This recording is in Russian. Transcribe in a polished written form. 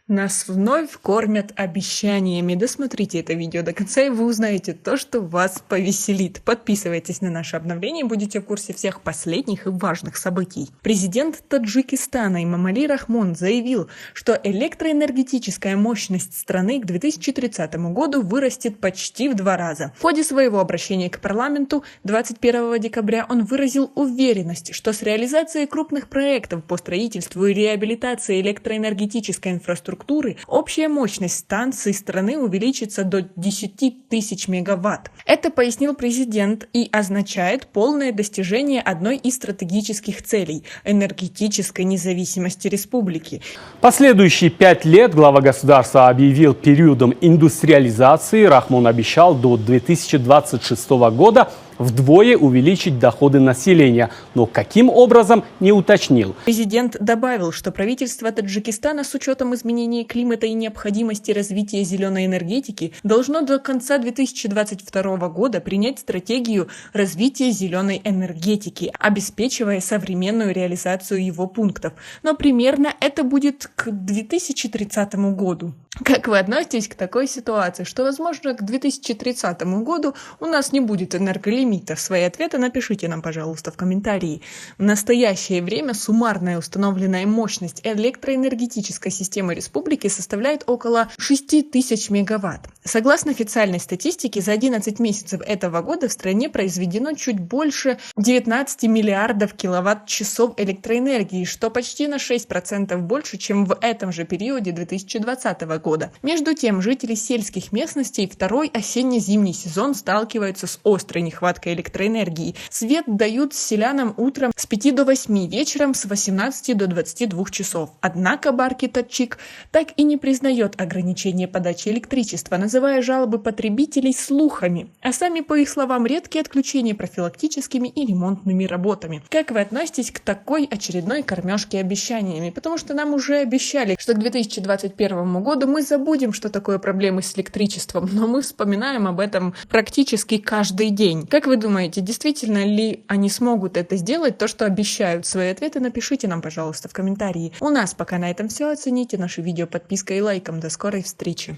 Нас вновь кормят обещаниями. Досмотрите это видео до конца, и вы узнаете то, что вас повеселит. Подписывайтесь на наши обновления и будете в курсе всех последних и важных событий. Президент Таджикистана Эмомали Рахмон заявил, что электроэнергетическая мощность страны к 2030 году вырастет почти в 2 раза. В ходе своего обращения к парламенту 21 декабря он выразил уверенность, что с реализацией крупных проектов по строительству и реабилитации электроэнергетической инфраструктуры общая мощность станций страны увеличится до 10 тысяч мегаватт. Это пояснил президент и означает полное достижение одной из стратегических целей – энергетической независимости республики. Последующие 5 лет глава государства объявил периодом индустриализации. Рахмон обещал до 2026 года вдвое увеличить доходы населения, но каким образом не уточнил. Президент добавил, что правительство Таджикистана с учетом изменения климата и необходимости развития зеленой энергетики должно до конца 2022 года принять стратегию развития зеленой энергетики, обеспечивая современную реализацию его пунктов. Но примерно это будет к 2030 году. Как вы относитесь к такой ситуации, что, возможно, к 2030 году у нас не будет энерголимитов? Свои ответы напишите нам, пожалуйста, в комментарии. В настоящее время суммарная установленная мощность электроэнергетической системы республики составляет около 6000 мегаватт. Согласно официальной статистике, за 11 месяцев этого года в стране произведено чуть больше 19 миллиардов киловатт-часов электроэнергии, что почти на 6% больше, чем в этом же периоде 2020 года. Между тем, жители сельских местностей второй осенне-зимний сезон сталкиваются с острой нехваткой электроэнергии. Свет дают селянам утром с 5 до 8, вечером с 18 до 22 часов. Однако Барки Таджик так и не признает ограничения подачи электричества, называя жалобы потребителей слухами, а сами, по их словам, редкие отключения профилактическими и ремонтными работами. Как вы относитесь к такой очередной кормежке обещаниями? Потому что нам уже обещали, что к 2021 году мы забудем, что такое проблемы с электричеством, но мы вспоминаем об этом практически каждый день. Как вы думаете, действительно ли они смогут это сделать, то, что обещают? Свои ответы напишите нам, пожалуйста, в комментарии. У нас пока на этом все. Оцените наше видео подпиской и лайком. До скорой встречи!